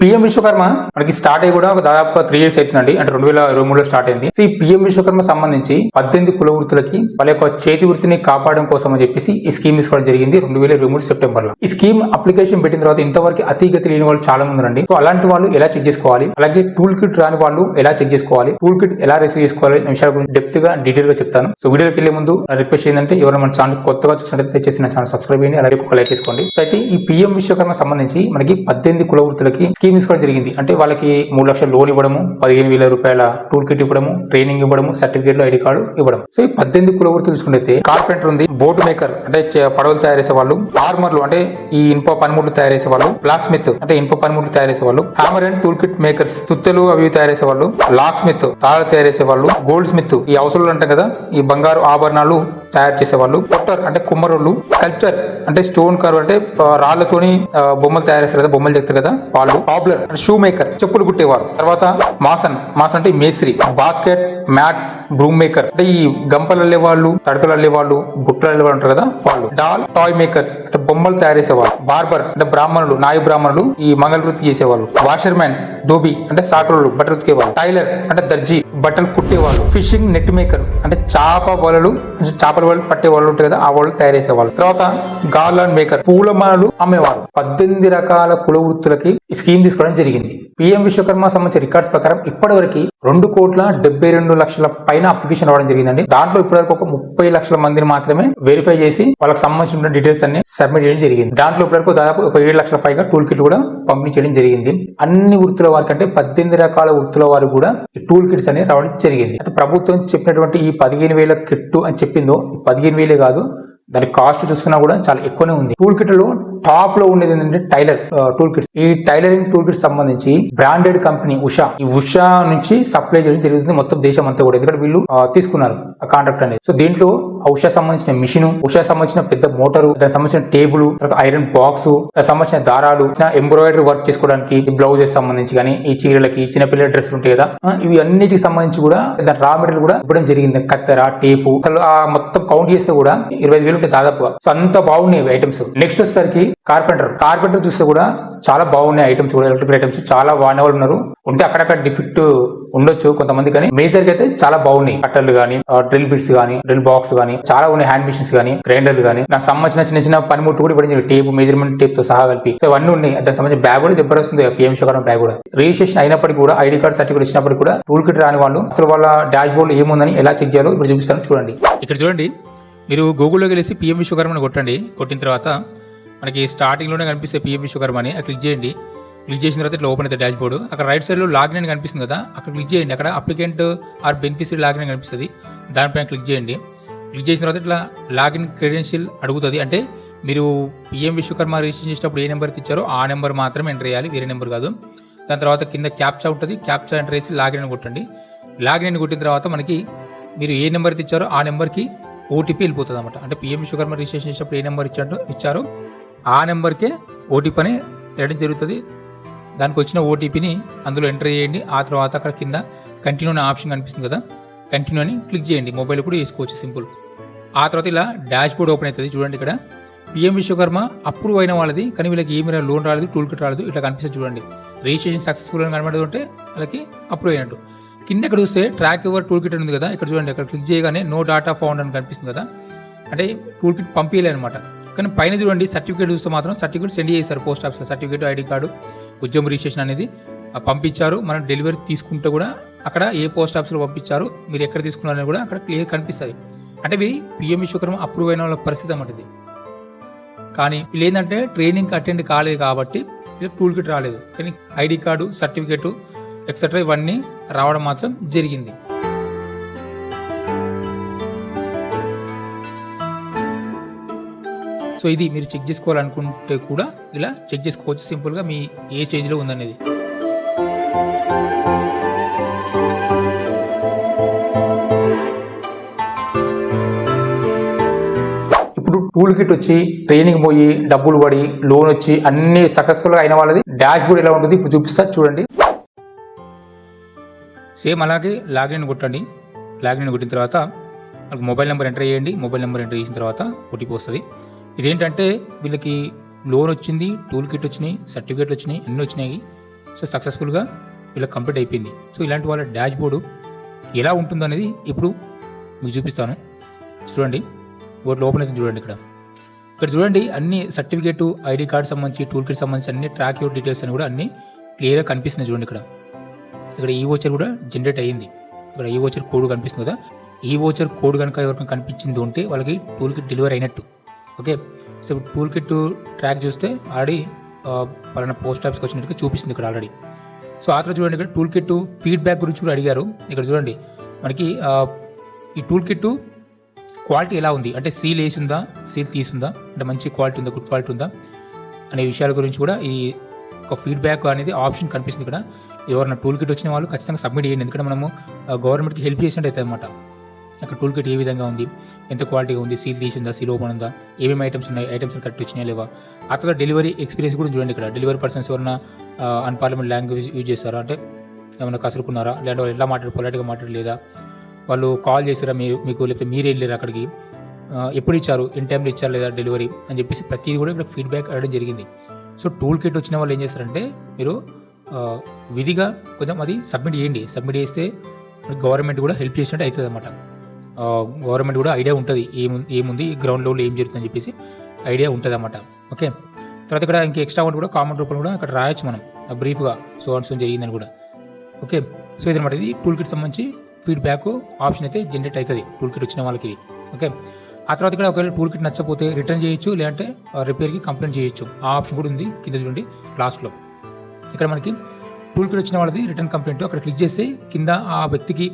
PM Vishwakarma మనకి start అయ్యి కూడా దాదాపుగా 3 years అవుతుందండి. అంటే 2023లో స్టార్ట్ అయింది. సో ఈ పిఎం విశ్వకర్మ సంబంధించి 18 కుల వృత్తులకి వాళ్ళ యొక్క చేతి వృత్తిని కాపాడడం కోసం అని చెప్పేసి ఈ స్కీమ్ తీసుకోవడం జరిగింది 2023 సెప్టెంబర్లో. ఈ స్కీమ్ అప్లికేషన్ పెట్టిన తర్వాత ఇంతవరకు అతిగతి లేని వాళ్ళు చాలా మంది ఉన్నారు. సో అలాంటి వాళ్ళు ఎలా చెక్ చేసుకోవాలి, అలాగే టూల్ కిట్ రాని వాళ్ళు ఎలా చెక్ చేసుకోవాలి, టూల్ కిట్ ఎలా రిసీవ్ చేసుకోవాలి అనే విషయాల గురించి డెప్త్ గా డీటెయిల్ గా చెప్తాను. సో వీడియోకి వెళ్లే ముందు రిక్వెస్ట్ ఏంటంటే ఎవరైనా మన ఛానల్ కొత్తగా చూసినట్లయితే దయచేసి నా ఛానల్ సబ్స్క్రైబ్ చేయండి, అలాగే ఒక లైక్ చేసుకోండి. సో అయితే ఈ పిఎం విశ్వకర్మ సంబంధించి మనకి 18 కుల వృత్తులకి స్కీమ్ తీసుకోవడం జరిగింది. అంటే వాళ్ళకి 3 లక్షల లోన్ ఇవ్వడము, 15,000 రూపాయల టూల్ కిట్ ఇవ్వడము, ట్రైనింగ్ ఇవ్వడము, సర్టిఫికేట్లు, ఐడి కార్డు ఇవ్వడం. సో ఈ 18 కుల వృత్తులు చూసుకుంటే కార్పెంటర్ ఉంది, బోట్ మేకర్ అంటే పడవలు తయారు చేసే వాళ్ళు, ఆర్మర్లు అంటే ఈ ఇనుప పనిముట్లు తయారు చేసే వాళ్ళు, బ్లాక్ స్మిత్ అంటే ఇనుప పనిముట్లు తయారు చేసే వాళ్ళు, hammer and tool kit makers సుత్తెలు అవి తయారు చేసే వాళ్ళు, లాక్ స్మిత్ తాళాలు తయారు చేసే వాళ్ళు, గోల్డ్ స్మిత్ ఈ అవసరాలు అంటాం కదా ఈ బంగారు ఆభరణాలు తయారు చేసేవాళ్ళు, పొట్టర్ అంటే కుమ్మరోళ్ళు, స్కల్ప్చర్ అంటే స్టోన్ కర్వ్ అంటే రాళ్లతోని బొమ్మలు తయారు చేస్తారు కదా, బొమ్మలు చెప్తారు కదా వాళ్ళు, పాపులర్ అంటే షూ మేకర్ చెప్పులు కుట్టేవారు, తర్వాత మాసన్ అంటే మేస్త్రి, బాస్కెట్ మ్యాట్ బ్రూమ్ మేకర్ అంటే ఈ గంపలు అల్లే వాళ్ళు, తడకలు అల్లే వాళ్ళు, బుట్టలు అల్లే వాళ్ళు ఉంటారు కదా వాళ్ళు, డాల్ టాయ్ మేకర్స్ అంటే బొమ్మలు తయారు చేసేవాళ్ళు, బార్బర్ అంటే బ్రాహ్మణులు, నాయ బ్రాహ్మణులు ఈ మంగళ వృత్తి చేసేవాళ్ళు, వాషర్ మ్యాన్ ధోబీ అంటే సాకరులు బట్టలు ఉతికేవాళ్ళు, టైలర్ అంటే దర్జీ బట్టలు కుట్టేవాళ్ళు, ఫిషింగ్ నెట్ మేకర్ అంటే చేపల వాళ్ళు పట్టే వాళ్ళు ఉంటారు కదా ఆ వాళ్ళు తయారు చేసేవాళ్ళు, తర్వాత గార్లాండ్ మేకర్ పూలమాలలు అమ్మేవాళ్ళు. 18 రకాల కుల వృత్తులకి ఈ స్కీమ్ తీసుకోవడం జరిగింది. పిఎం విశ్వకర్మ సంబంధించిన రికార్డ్స్ ప్రకారం ఇప్పటి వరకు 2,72,00,000 పైన అప్లికేషన్ రావడం జరిగిందండి. దాంట్లో ఇప్పటివరకు ఒక 30 లక్షల మందిని మాత్రమే వెరిఫై చేసి వాళ్ళకి సంబంధించిన డీటెయిల్స్ అన్ని సబ్మిట్ చేయడం జరిగింది. దాంట్లో ఇప్పటివరకు దాదాపు ఒక 7 లక్షల పైగా టూల్ కిట్ కూడా పంపిణీ చేయడం జరిగింది. అన్ని వృత్తుల వారికి అంటే 18 రకాల వృత్తుల వారికి కూడా ఈ టూల్ కిట్స్ అనేవి రావడం జరిగింది. అయితే ప్రభుత్వం చెప్పినటువంటి ఈ 15,000 కిట్ అని చెప్పిందో 15,000 కాదు, దాని కాస్ట్ చూసుకున్నా కూడా చాలా ఎక్కువనే ఉంది. టూల్ కిట్ లో టాప్ లో ఉండేది ఏంటంటే టైలర్ టూల్ కిట్స్. ఈ టైలరింగ్ టూల్ కిట్స్ సంబంధించి బ్రాండెడ్ కంపెనీ ఉషా, ఈ ఉషా నుంచి సప్లై చేయడం జరుగుతుంది మొత్తం దేశం అంతా కూడా, ఎందుకంటే వీళ్ళు తీసుకున్నారు ఆ కాంట్రాక్ట్ అనేది. సో దీంట్లో ఉషా సంబంధించిన మిషన్, ఉషా సంబంధించిన పెద్ద మోటారు, దానికి సంబంధించిన టేబుల్, తర్వాత ఐరన్ బాక్స్, దానికి సంబంధించిన దారాలు, ఎంబ్రాయిడరీ వర్క్ చేసుకోవడానికి బ్లౌజెస్ సంబంధింంచి కానీ ఈ చీరలకి చిన్నపిల్లల డ్రెస్సులు ఉంటాయి కదా ఇవి అన్నిటికి సంబంధించి కూడా దాని రా మెటీరియల్ కూడా ఇవ్వడం జరిగింది. కత్తెర, టేపు, అసలు ఆ మొత్తం కౌంట్ చేస్తే కూడా 25,000 ఉంటాయి దాదాపుగా. సో అంత బాగున్నాయి ఐటమ్స్. నెక్స్ట్ వచ్చేసరికి కార్పెంటర్ చూస్తే కూడా చాలా బాగున్నాయి ఐటమ్స్ కూడా, ఎలక్ట్రికల్ ఐటమ్స్ చాలా వాడిన వాళ్ళు ఉన్నారు. ఉంటే అక్కడక్కడ డిఫెక్ట్ ఉండొచ్చు కొంతమంది, కానీ మేజర్ గా అయితే చాలా బాగున్నాయి. కట్టర్లు గానీ, డ్రిల్ బిట్స్ గానీ, డ్రిల్ బాక్స్ గానీ చాలా ఉన్నాయి, హ్యాండ్ మిషన్స్ గానీ, గ్రైండర్లు గానీ, నాకు సంబంధించిన చిన్న పనిముట్లు కూడా ఇవ్వడం జరిగింది, టేప్ మెజర్మెంట్ టేప్ తో సహా కలిపి. సో ఇవన్నీ ఉన్నాయి. దానికి సంబంధించిన బ్యాగ్ కూడా జబర్దస్త్ ఉంది, పిఎం విశ్వకర్మ బ్యాగ్ కూడా. రిజిస్ట్రేషన్ అయినప్పటికీ కూడా, ఐడి కార్డ్ సర్టిఫికేట్ ఇచ్చినప్పటికీ కూడా టూల్ కిట్ రాని వాళ్ళు అసలు వాళ్ళ డాష్ బోర్డ్ ఏముందని ఎలా చెక్ చేయాలో ఇప్పుడు చూపిస్తాను చూడండి. ఇక్కడ చూడండి, మీరు గూగుల్లోకి వెళ్ళి పిఎం విశ్వకర్మని కొట్టండి. కొట్టిన తర్వాత మనకి స్టార్టింగ్లోనే కనిపిస్తే పిఎం విశ్వకర్మ అని క్లిక్ చేయండి. క్లిక్ చేసిన తర్వాత ఇట్లా ఓపెన్ అయితే డాష్ బోర్డు. అక్కడ రైట్ సైడ్లో లాగిన్ అని కనిపిస్తుంది కదా, అక్కడ క్లిక్ చేయండి. అక్కడ అప్లికెంట్ ఆర్ బెనిఫిషియరీ లాగిన్ అని కనిపిస్తుంది, దానిపైన క్లిక్ చేయండి. క్లిక్ చేసిన తర్వాత ఇట్లా లాగిన్ క్రెడెన్షియల్ అడుగుతుంది. అంటే మీరు పిఎం విశ్వకర్మ రిజిస్ట్రేషన్ చేసినప్పుడు ఏ నెంబర్ ఇచ్చారో ఆ నెంబర్ మాత్రమే ఎంటర్ చేయాలి, వేరే నెంబర్ కాదు. దాని తర్వాత కింద క్యాప్చా ఉంటుంది, క్యాప్చా ఎంటర్ చేసి లాగిన్ అని కొట్టండి. లాగిన్ అని కొట్టిన తర్వాత మనకి మీరు ఏ నెంబర్ ఇచ్చారో ఆ నెంబర్కి ఓటీపీ వెళ్ళిపోతుంది అనమాట. అంటే పిఎం విశ్వకర్మ రిజిస్ట్రేషన్ చేసినప్పుడు ఏ నెంబర్ ఇచ్చారో ఆ నెంబర్కే ఓటీపీ అని వెళ్ళడం జరుగుతుంది. దానికి వచ్చిన ఓటీపీని అందులో ఎంటర్ చేయండి. ఆ తర్వాత అక్కడ కింద కంటిన్యూ అనే ఆప్షన్ కనిపిస్తుంది కదా, కంటిన్యూ అని క్లిక్ చేయండి. మొబైల్ కూడా వేసుకోవచ్చు, సింపుల్. ఆ తర్వాత ఇలా డాష్ బోర్డ్ ఓపెన్ అవుతుంది. చూడండి, ఇక్కడ పిఎం విశ్వకర్మ అప్రూవ్ అయిన వాళ్ళది, కానీ వీళ్ళకి ఏమి లోన్ రాలేదు, టూల్ కిట్ రాలేదు, ఇట్లా కనిపిస్తుంది చూడండి. రిజిస్ట్రేషన్ సక్సెస్ఫుల్ అని కనబడుతుంటే వాళ్ళకి అప్రూవ్ అయినట్టు. కింద ఇక్కడ చూస్తే ట్రాక్ యువర్ టూల్ కిట్ ఉంది కదా, ఇక్కడ చూడండి, అక్కడ క్లిక్ చేయగానే నో డాటా ఫౌండ్ అని కనిపిస్తుంది కదా, అంటే టూల్ కిట్ పంపించలే అనమాట. కానీ పైన చూడండి సర్టిఫికేట్ చూస్తే మాత్రం సర్టిఫికేట్ సెండ్ చేశారు post office. Certificate, ID card, ఉద్యమ రిజిస్ట్రేషన్ అనేది పంపించారు. మనం డెలివరీ తీసుకుంటే కూడా అక్కడ ఏ పోస్ట్ ఆఫీస్లో పంపించారు, మీరు ఎక్కడ తీసుకున్నారని కూడా అక్కడ క్లియర్ కనిపిస్తుంది. అంటే ఇవి పిఎం విశ్వకర్మ అప్రూవ్ అయిన వాళ్ళ పరిస్థితి అన్నమాట ఇది. కానీ వీళ్ళు ఏంటంటే ట్రైనింగ్ అటెండ్ కాలేదు కాబట్టి వీళ్ళకి టూల్ కిట్ రాలేదు, కానీ ఐడి కార్డు, సర్టిఫికేటు ఎక్సెట్రా ఇవన్నీ రావడం మాత్రం జరిగింది. సో ఇది మీరు చెక్ చేసుకోవాలనుకుంటే కూడా ఇలా చెక్ చేసుకోవచ్చు సింపుల్గా మీ ఏ స్టేజ్లో ఉందనేది. ఇప్పుడు టూల్ కిట్ వచ్చి ట్రైనింగ్ పోయి డబ్బులు పడి లోన్ వచ్చి అన్ని సక్సెస్ఫుల్గా అయిన వాళ్ళది డాష్ బోర్డ్ ఎలా ఉంటుంది ఇప్పుడు చూపిస్తా చూడండి. సేమ్ అలాగే లాగిన్ కొట్టండి. లాగిన్ కొట్టిన తర్వాత మనకు మొబైల్ నెంబర్ ఎంటర్ చేయండి. మొబైల్ నెంబర్ ఎంటర్ చేసిన తర్వాత ఓటీపీ వస్తుంది. ఇదేంటంటే వీళ్ళకి లోన్ వచ్చింది, టూల్ కిట్ వచ్చినాయి, సర్టిఫికేట్లు వచ్చినాయి, అన్నీ వచ్చినాయి. సో సక్సెస్ఫుల్గా వీళ్ళకి కంప్లీట్ అయిపోయింది. సో ఇలాంటి వాళ్ళ డాష్ బోర్డు ఎలా ఉంటుందో అనేది ఇప్పుడు మీకు చూపిస్తాను. చూడండి, ఒకటి ఓపెన్ అయితే చూడండి. ఇక్కడ చూడండి, అన్ని సర్టిఫికేట్, ఐడి కార్డ్ సంబంధించి, టూల్ కిట్ సంబంధించి అన్ని ట్రాక్ యువర్ డీటెయిల్స్ అని కూడా అన్ని క్లియర్గా కనిపిస్తున్నాయి. చూడండి, ఇక్కడ ఈ వోచర్ కూడా జనరేట్ అయ్యింది. ఇక్కడ ఈ వోచర్ కోడ్ కనిపిస్తుంది కదా, ఈ వోచర్ కోడ్ కనుక ఎవరికైనా కనిపించింది ఉంటే వాళ్ళకి టూల్ కిట్ డెలివరీ అయినట్టు. Okay, so tool kit track చూస్తే ఆల్రెడీ పలానా పోస్ట్ ఆఫీస్కి వచ్చినట్టుగా చూపిస్తుంది ఇక్కడ ఆల్రెడీ. సో ఆ తర్వాత చూడండి, ఇక్కడ టూల్ కిట్ ఫీడ్బ్యాక్ గురించి కూడా అడిగారు. ఇక్కడ చూడండి, మనకి ఈ టూల్ కిట్ క్వాలిటీ ఎలా ఉంది అంటే సీల్ వేసిందా, సీల్ తీసుందా, అంటే మంచి క్వాలిటీ ఉందా, గుడ్ క్వాలిటీ ఉందా అనే విషయాల గురించి కూడా ఈ ఒక ఫీడ్బ్యాక్ అనేది ఆప్షన్ కనిపిస్తుంది. ఇక్కడ ఎవరైనా టూల్ కిట్ వచ్చిన వాళ్ళు ఖచ్చితంగా సబ్మిట్ చేయండి, ఎందుకంటే మనము గవర్నమెంట్కి హెల్ప్ చేసినట్టు అవుతుంది అనమాట. అక్కడ టూల్ కిట్ ఏ విధంగా ఉంది, ఎంత క్వాలిటీగా ఉంది, సీల్ తీసిందా, సీల్ ఓపెన్ ఉందా, ఏమేమి ఐటమ్స్ ఉన్నాయి, ఐటమ్స్ కరెక్ట్ వచ్చినాయా లేవా. ఆ తర్వాత డెలివరీ ఎక్స్పీరియన్స్ కూడా చూడండి. ఇక్కడ డెలివరీ పర్సన్స్ ఎవరైనా అన్పార్లమెంట్ లాంగ్వేజ్ యూజ్ చేస్తారా, అంటే ఏమైనా కసురుకున్నారా, లేదంటే వాళ్ళు ఎలా మాట్లాడు, పొలైట్గా మాట్లాడలేదా, వాళ్ళు కాల్ చేసారా మీకు, లేకపోతే మీరే వెళ్ళారు అక్కడికి, ఎప్పుడు ఇచ్చారు, ఇన్ టైంలో ఇచ్చారు లేదా డెలివరీ అని చెప్పేసి ప్రతిదీ కూడా ఇక్కడ ఫీడ్బ్యాక్ అడగడం జరిగింది. సో టూల్ కిట్ వచ్చిన వాళ్ళు ఏం చేస్తారంటే మీరు విధిగా కొంచెం అది సబ్మిట్ చేయండి. సబ్మిట్ చేస్తే గవర్నమెంట్ కూడా హెల్ప్ చేసినట్టు అవుతుంది అనమాట. గవర్నమెంట్ కూడా ఐడియా ఉంటుంది ఏముంది గ్రౌండ్ లెవెల్లో ఏం జరుగుతుందని చెప్పేసి ఐడియా ఉంటుంది అన్నమాట. ఓకే, తర్వాత ఇక్కడ ఇంకా ఎక్స్ట్రా అమౌంట్ కూడా కామన్ రూపంలో కూడా ఇక్కడ రాయొచ్చు మనం బ్రీఫ్గా, సో అండ్ సో జరిగిందని కూడా. ఓకే, సో ఇదన్నమాట, ఇది టూల్ కిట్ సంబంధించి ఫీడ్బ్యాక్ ఆప్షన్ అయితే జనరేట్ అవుతుంది టూల్ కిట్ వచ్చిన వాళ్ళకి. ఓకే, ఆ తర్వాత ఇక్కడ ఒకవేళ టూల్ కిట్ నచ్చకపోతే రిటర్న్ చేయొచ్చు, లేదంటే రిపేర్కి కంప్లైంట్ చేయొచ్చు. ఆ ఆప్షన్ కూడా ఉంది కింద చూడండి లాస్ట్లో. ఇక్కడ మనకి టూల్ కిట్ వచ్చిన వాళ్ళది రిటర్న్ కంప్లైంట్ అక్కడ క్లిక్ చేస్తే కింద ఆ వ్యక్తికి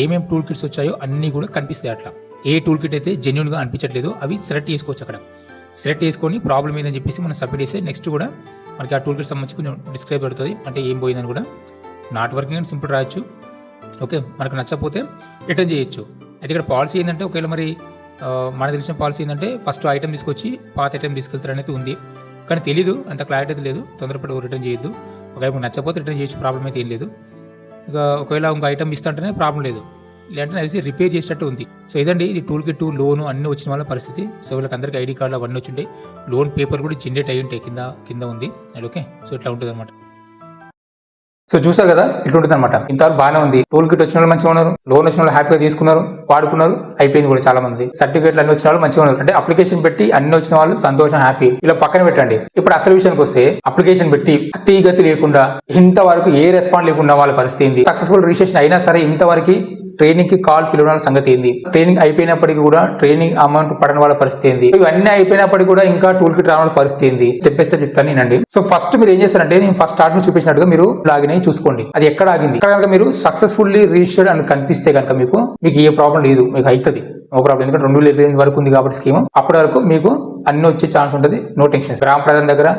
ఏమేమి టూల్ కిట్స్ వచ్చాయో అన్నీ కూడా కనిపిస్తాయి. అట్లా ఏ టూల్ కిట్ అయితే జెన్యూన్గా అనిపించట్లేదు అవి సెలెక్ట్ చేసుకోవచ్చు. అక్కడ సెలెక్ట్ చేసుకొని ప్రాబ్లం ఏదని చెప్పేసి మనం సబ్మిట్ చేస్తే నెక్స్ట్ కూడా మనకి ఆ టూల్ కిట్ సంబంధించి కొంచెం డిస్క్రైబ్ పెడుతుంది, అంటే ఏం పోయిందని కూడా. నాట్ వర్కింగ్ అని సింపుల్ రాయొచ్చు. ఓకే, మనకు నచ్చకపోతే రిటర్న్ చేయొచ్చు. అయితే ఇక్కడ పాలసీ ఏంటంటే ఒకవేళ మరి మనకు తెలిసిన పాలసీ ఏంటంటే ఫస్ట్ ఐటమ్ తీసుకొచ్చి పాత ఐటమ్ తీసుకెళ్తారు అనేది ఉంది, కానీ తెలీదు, అంత క్లారిటీ అయితే లేదు. తొందరపడి రిటర్న్ చేయొద్దు. ఒకవేళ మీకు నచ్చకపోతే రిటర్న్ చేయొచ్చు, ప్రాబ్లం అయితే ఏం లేదు. ఇక ఒకవేళ ఇంకో ఐటమ్ ఇస్తుంటేనే ప్రాబ్లం లేదు, లేదంటే అది రిపేర్ చేసేటట్టు ఉంది. సో ఇదండి ఇది టూల్ కిట్ లోను అన్నీ వచ్చిన వాళ్ళ పరిస్థితి. సో వీళ్ళకి అందరికీ ఐడి కార్డులు అవన్నీ వచ్చింటాయి, లోన్ పేపర్ కూడా జనరేట్ అయ్యి ఉంటాయి, కింద ఉంది. ఓకే, సో ఇట్లా ఉంటుంది అనమాట. సో చూసారు కదా, ఇట్లా ఉంటుంది అనమాట. ఇంతవరకు బాగానే ఉంది. టూల్ కిట్ వచ్చిన వాళ్ళు మంచిగా ఉన్నారు, లోన్ వచ్చిన వాళ్ళు హ్యాపీగా తీసుకున్నారు, వాడుకున్నారు, అయిపోయింది కూడా. చాలా మంది సర్టిఫికేట్లు అన్ని వచ్చిన వాళ్ళు మంచిగా ఉన్నారు, అంటే అప్లికేషన్ పెట్టి అన్ని వచ్చిన వాళ్ళు సంతోషం, హ్యాపీ. ఇలా పక్కన పెట్టండి. ఇప్పుడు అసలు విషయానికి వస్తే అప్లికేషన్ పెట్టి తీగతి లేకుండా ఇంతవరకు ఏ రెస్పాన్స్ లేకుండా వాళ్ళ పరిస్థితి ఏంది, సక్సెస్ఫుల్ రిజిస్ట్రేషన్ అయినా సరే ఇంతవరకు ట్రైనింగ్ కి కాల్ పిలవడం సంగతి ఏంది, ట్రైనింగ్ అయిపోయినప్పటికీ కూడా ట్రైనింగ్ అమౌంట్ పడని వాళ్ళ పరిస్థితి ఏంది, ఇవన్నీ అయిపోయినప్పటికీ కూడా ఇంకా టూల్ కిట్ రావడం పరిస్థితి ఏంది, స్టెప్ బై స్టెప్ చెప్తాను నేనండి. సో ఫస్ట్ మీరు ఏం చేస్తారంటే, నేను ఫస్ట్ స్టార్ట్ లో చూపించినట్టుగా మీరు లాగిన్ అయ్యి చూసుకోండి అది ఎక్కడ ఆగింది. ఇక్కడ కనుక మీరు సక్సెస్ఫుల్లీ రిజిస్టర్డ్ అని కనిపిస్తే కనుక మీకు ఏ ప్రాబ్లం లేదు, మీకు అవుతుంది, నో ప్రాబ్లం. ఎందుకంటే 2020 వరకు ఉంది కాబట్టి స్కీమ్, అప్పటి వరకు మీకు అన్ని వచ్చే ఛాన్స్ ఉంటుంది, నో టెన్షన్. గ్రామ ప్రధాన దగ్గర,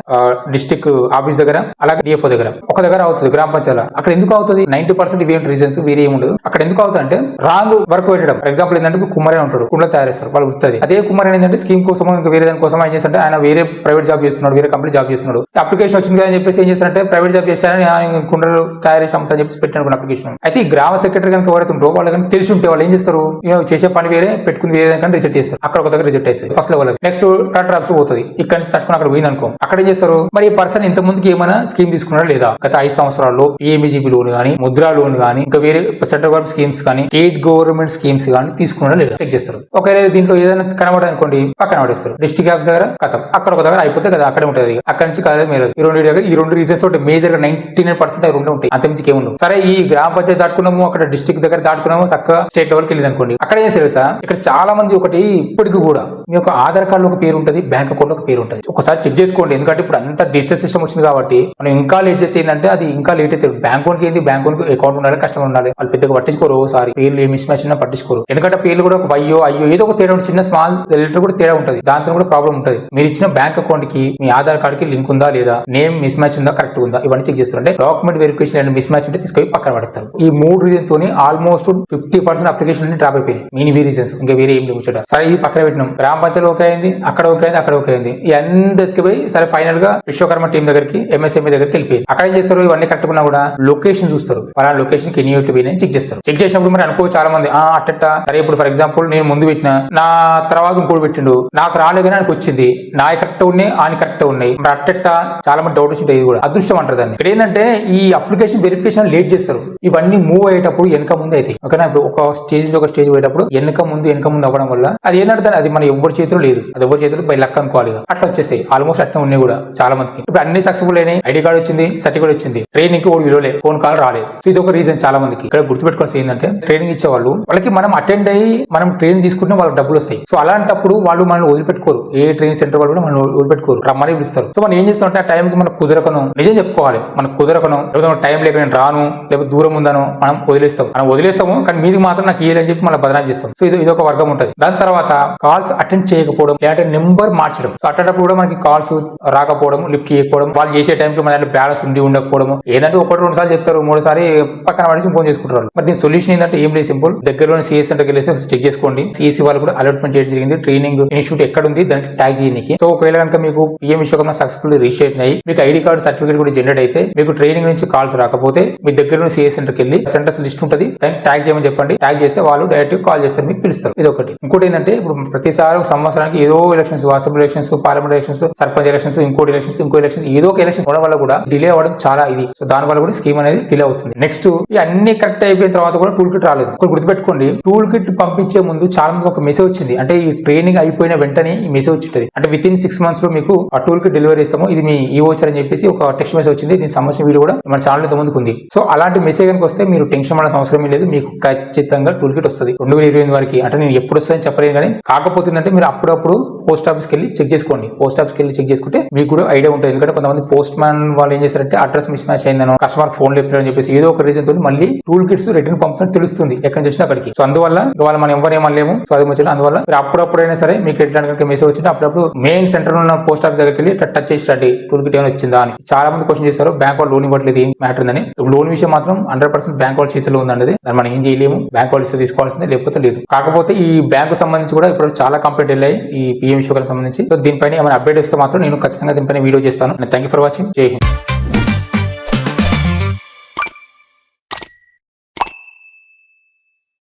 డిస్ట్రిక్ట్ ఆఫీస్ దగ్గర, అలాగే డిఎఫ్ఓ దగ్గర ఒక దగ్గర అవుతుంది, గ్రామ పంచాయతీ. అక్కడ ఎందుకు అవుతుంది, 90% ఇవేంటి రీజన్స్, వేరే ఏముండదు. అక్కడ ఎందుకు అవుతుంది అంటే రాంగ్ వర్క్ పెట్టడం. ఫర్ ఎగ్జాంపుల్ ఏంటంటే ఇప్పుడు కుమ్మరే ఉంటాడు, కుండలు తయారు చేస్తారు, వాళ్ళు వృత్తి. అదే కుమ్మరే ఏంటంటే స్కీమ్ కోసం ఇంకా వేరే దాని కోసం ఏం చేస్తారంటే ఆయన వేరే ప్రైవేట్ జాబ్ చేస్తున్నాడు, వేరే కంపెనీ జాబ్ చేస్తున్నాడు. అప్లికేషన్ వచ్చింది కదా అని చెప్పేసి ఏం చేస్తారంటే ప్రైవేట్ జాబ్ చేస్తారని కుండలు తయారు చేసి అమ్ముతా అని చెప్పేసి పెట్టిన అప్లికేషన్. అయితే ఈ గ్రామ సెక్రటరీ కనుక ఎవరైతే ఉంటారో వాళ్ళు కనుక తెలిసి ఉంటే వాళ్ళు ఏం చేస్తారు, చేసే పని వేరే పెట్టుకుని వేరే కానీ రిజెక్ట్ చేస్తారు. అక్కడ ఒక దగ్గర రిజెక్ట్ అవుతుంది first level. Next collector office పోతుంది, ఇక్కడ నుంచి తట్టుకుని అక్కడ పోయింది అనుకో, అక్కడ ఏం చేస్తారు, మరి ఈ పర్సన్ ఇంత ముందుకి ఏమైనా స్కీమ్ తీసుకున్నారా లేదా, గత 5 సంవత్సరాల్లో PMGP లోన్ కానీ, ముద్రా లోన్ కానీ, ఇంకా వేరే సెంట్రల్ గవర్నమెంట్ స్కీమ్స్ కానీ, స్టేట్ గవర్నమెంట్ స్కీమ్స్ కానీ తీసుకున్నారా లేదా చెక్ చేస్తారు. ఒకవేళ దీంట్లో ఏదైనా కనబడదు అనుకోండి, పక్కన పడేస్తారు. డిస్ట్రిక్ట్ ఆఫీస్ దగ్గర కథం, అక్కడ ఒక దగ్గర అయిపోతే కదా, అక్కడే ఉంటుంది. అక్కడ నుంచి కాలేదు మీరు ఈ రెండు రీజన్స్ ఒకటి మేజర్ గా 99% అవి రెండు ఉంటాయి, అంతమించి ఏముండవు. సరే ఈ గ్రామ పంచాయతీ దాటుకున్నాము, అక్కడ డిస్ట్రిక్ట్ దగ్గర దాటుకున్నాము, చక్కగా స్టేట్ లెవెల్కి వెళ్ళింది అనుకోండి. అక్కడ ఏం తెలుసా, ఇక్కడ చాలా మంది ఒకటి ఇప్పటికి కూడా మీ యొక్క ఆధార్ కార్డు ఒక పేరు ఉంటుంది, బ్యాంక్ అకౌంట్ ఒక పేరు ఉంటుంది. ఒకసారి చెక్ చేసుకోండి, ఎందుకంటే ఇప్పుడు అంత డిజిటల్ సిస్టమ్ వచ్చింది కాబట్టి మనం ఇంకా లేట్ చేసి ఏంటంటే అది ఇంకా లేట్ అయితే బ్యాంక్ ఏంది, బ్యాంక్ అకౌంట్ ఉండాలి, కస్టమర్ ఉండాలి, వాళ్ళు పెద్దగా పట్టించుకోరు. ఒకసారి పేర్లు ఏ మిస్ మ్యాచ్ ఉన్నా పట్టించుకోరు, ఎందుకంటే పేర్లు కూడా ఒక అయ్యో ఏదో ఒక తేడా, చిన్న స్మాల్ లెటర్ కూడా తేడా ఉంటుంది, దాంతో కూడా ప్రాబ్లం ఉంటుంది. మీరు ఇచ్చిన బ్యాంక్ అకౌంట్ కి మీ ఆధార్ కార్డ్ కి లింక్ ఉందా లేదా, నేమ్ మిస్ మ్యాచ్ ఉందా, కరెక్ట్ ఉందా, ఇవన్నీ చెక్ చేస్తారు. అంటే document verification and miss match ఉంటే తీసుకొని పక్కన పడతారు. ఈ 3 రీజన్ తోని ఆల్మోస్ట్ 50% అప్లికేషన్ డ్రాప్ అయిపోయింది. మీని రీజన్స్ ఇంకా వేరే ఏం లేవు. సరే ఇది పక్కన పెట్టినాం, గ్రామ పంచాయతీ ఓకే అయింది, అక్కడ ఓకే అయింది, అక్కడ ఓకే అయింది. ఈ అందరికి పోయి సరే ఫైనల్ గా విశ్వకర్మ టీం దగ్గరికి MSME దగ్గరికి వెళ్ళిపోయింది. అక్కడ ఏం చేస్తారు, ఇవన్నీ కరెక్ట్ ఉన్నా కూడా లొకేషన్ చూస్తారు. ఆ లొకేషన్ కి ఎన్ని పోయినాయి చెక్ చేస్తారు. చెక్ చేసినప్పుడు మరి అనుకో చాలా మంది అట్ట సరే ఇప్పుడు ఫర్ ఎగ్జాంపుల్ నేను ముందు పెట్టిన నా తర్వాత ఇంకోటి పెట్టిండు, నాకు రాలేదని ఆయనకు వచ్చింది, నా కరెక్ట్ ఉన్నాయి ఆయన కరెక్ట్ ఉన్నాయి, మరి అట్ట చాలా మంది డౌట్ వచ్చింది. ఇది కూడా అదృష్టం అంటారు దాన్ని. ఇక్కడ ఏంటంటే ఈ అప్లికేషన్ వెరిఫికేషన్ లేట్ చేస్తారు. ఇవన్నీ మూవ్ అయ్యేటప్పుడు వెనక ముందు అయితే ఓకేనా. ఇప్పుడు ఒక స్టేజ్ నుంచి ఒక స్టేజ్ పోయేటప్పుడు వెనక ముందు అవ్వడం వల్ల అది ఏంటంటే అది మన ఎవరి చేతిలో లేదు, అది ఎవరి చేతిలో బై లక్ అనుకోవాలి. అట్లా వచ్చేస్తాయి ఆల్మోస్ట్ అట్లా ఉన్నాయి కూడా చాలా మందికి. ఇప్పుడు అన్ని సక్సెస్ఫుల్ అయినాయి, ఐడి కార్డ్ వచ్చింది, సర్టిఫికేట్ వచ్చింది, ట్రైనింగ్ ఓడి విలువలే, ఫోన్ కాల్ రాలేదు. సో ఇది ఒక రీజన్ చాలా మందికి. ఇక్కడ గుర్తుపెట్టుకోవాల్సి ఏంటంటే ట్రైనింగ్ ఇచ్చే వాళ్ళకి మనం అటెండ్ అయ్యి మనం ట్రైనింగ్ తీసుకుంటే వాళ్ళకి డబ్బులు వస్తాయి. సో అలాంటప్పుడు వాళ్ళు మనల్ని వదిలిపెట్టుకోరు. ఏ ట్రైనింగ్ సెంటర్ వాళ్ళు కూడా మనం వదిలిపెట్టుకోరు, రమ్మని పిలుస్తారు. సో మనం ఏం చేస్తాం అంటే ఆ టైంకి మనకు కుదరకను, నిజం చెప్పుకోవాలి, మనకు కుదరకను, లేకపోతే టైం లేక నేను రాను, లేకపోతే దూరం ఉందనో మనం వదిలేస్తాము. కానీ మీది మాత్రం నాకు ఇయ్యాలని చెప్పి మనం బదనాం చేస్తాం. సో ఇది ఒక వర్గం ఉంటుంది. దాని తర్వాత కాల్స్ అటెండ్ చేయకపోవడం, లేదంటే నెంబర్ మార్చడం. సో అట్టేటప్పుడు కూడా మనకి కాల్స్ రాకపోవడం, లిఫ్ట్ చేయకపోవడం, వాళ్ళు చేసే టైంకి మన దాంట్లో బ్యాలెన్స్ ఉండకపోవడం, ఏదంటే ఒకటి రెండు సార్లు చెప్తారు, మూడోసారి పక్కన పడేసి ఫోన్ చేసుకుంటారు. మరి దీని సొల్యూషన్ ఏంటంటే ఏం లేదు, సింపుల్. దగ్గరలోని సిఎస్ సెంటర్కి వెళ్ళేసి చెక్ చేసుకోండి. సిఎస్సి వాళ్ళు కూడా అలాట్మెంట్ చేయడం జరిగింది. ట్రైనింగ్ ఇన్స్టిట్యూట్ ఎక్కడ ఉంది దానికి ట్యాగ్ చేయడానికి. సో ఒకవేళ కనుక మీకు PM విశ్వకర్మ సక్సెస్ఫుల్ రిజిస్ట్రేషన్ అయ్యి మీకు ఐడి కార్డు సర్టిఫికేట్ కూడా జనరేట్ అయితే మీకు ట్రైనింగ్ నుంచి కాల్స్ రాకపోతే మీ దగ్గరలోని సిఎస్ సెంటర్కి వెళ్ళి సెంటర్స్ లిస్ట్ ఉంటుంది, దాన్ని ట్యాగ్ చేయమని చెప్పండి. ట్యాగ్ చేస్తే వాళ్ళు డైరెక్ట్ కాల్ చేస్తారు, మీకు పిలుస్తారు. ఇది ఒకటి. ఇంకోటి ఏంటంటే ఇప్పుడు ప్రతిసారి సంవత్సరానికి ఏదో elections, assembly elections, parliament elections, sarpanch elections, ఇంకో ఎలక్షన్స్ ఏదో ఒక ఎలక్షన్స్ ఉండడం వల్ల కూడా డిలే అవ్వడం చాలా ఇది. సో దాని వల్ల కూడా స్కీమ్ అనేది డిలే అవుతుంది. నెక్స్ట్ ఈ అన్ని కరెక్ట్ అయిపోయిన తర్వాత కూడా టూల్ కిట్ రాలేదు. గుర్తుపెట్టుకోండి, టూల్ కిట్ పంపించే ముందు చాలా మందికి ఒక మెసేజ్ వచ్చింది. అంటే ఈ ట్రైనింగ్ అయిపోయిన వెంటనే ఈ మెసేజ్ వచ్చింది. అంటే విత్ ఇన్ 6 months లో మీకు ఆ టూల్ కిట్ డెలివరీ ఇస్తాము, ఇది మీ ఈ వోచర్ అని చెప్పేసి ఒక టెక్స్ట్ మెసేజ్ వచ్చింది. దీనికి సంబంధించిన వీడియో కూడా మన ఛానల్ ఇంత ముందుకు ఉంది. సో అలాంటి మెసేజ్ కనుక వస్తే మీరు టెన్షన్ పడాల్సిన అవసరం లేదు, మీకు ఖచ్చితంగా టూల్ కిట్ వస్తుంది 2028 వరకు. అంటే నేను ఎప్పుడు వస్తుందని చెప్పలేను, కానీ కాకపోతే ఏంటంటే మీరు అప్పుడప్పుడు పోస్ట్ ఆఫీస్కి వెళ్ళి చెక్ చేసుకోండి. పోస్ట్ ఆఫీస్కి వెళ్ళి చెక్ చేసుకుంటే మీకు కూడా ఐడియా ఉంటుంది. ఎందుకంటే కొంతమంది పోస్ట్ మ్యాన్ వాళ్ళు ఏం చేస్తారంటే అడ్రస్ మిస్ మ్యాచ్ అయిందనో, కస్టమర్ ఫోన్ లేపుతారని చెప్పేసి ఏదో ఒక రీజన్ తో మళ్ళీ టూల్ కిట్స్ రిటర్న్ పంపుతారని తెలుస్తుంది ఎక్కడి నుంచి వచ్చినా అక్కడికి. సో అందువల్ల వాళ్ళు మనం ఎవరేమనలేము. సో అది వచ్చి అందువల్ల మీరు అప్పుడప్పుడైనా సరే మీకు ఎట్లాంటి మెసేజ్ వచ్చింటే అప్పుడప్పుడు మెయిన్ సెంటర్ ఉన్న పోస్ట్ ఆఫీస్ దగ్గరికి వెళ్ళి టచ్ చేసి రండి, టూల్ కిట్ ఏమైనా వచ్చిందా అని. చాలా మంది క్వశ్చన్ చేస్తారు, బ్యాంక్ వాళ్ళు లోన్ ఇవ్వట్లేదు, ఏం మ్యాటర్ ఉందని. లోన్ విషయం మాత్రం 100% బ్యాంక్ వాళ్ళ చేతిలో ఉందండి. దాన్ని మనం ఏం చేయలేము, బ్యాంక్ వాళ్ళు ఇస్తే తీసుకోవాల్సిందే, లేకపోతే లేదు. కాకపోతే ఈ బ్యాంకు సంబంధించి కూడా ఇప్పుడు చాలా కంప్లైంట్ వెళ్ళాయి ఈ PM విశ్వకర్మ సంబంధించి. సో దీనిపైన ఏమైనా అప్డేట్ వస్తే మాత్రం నేను ఖచ్చితంగా దీనిపైన వీడియో చేస్తాను. Thank you for watching. జై హింద్.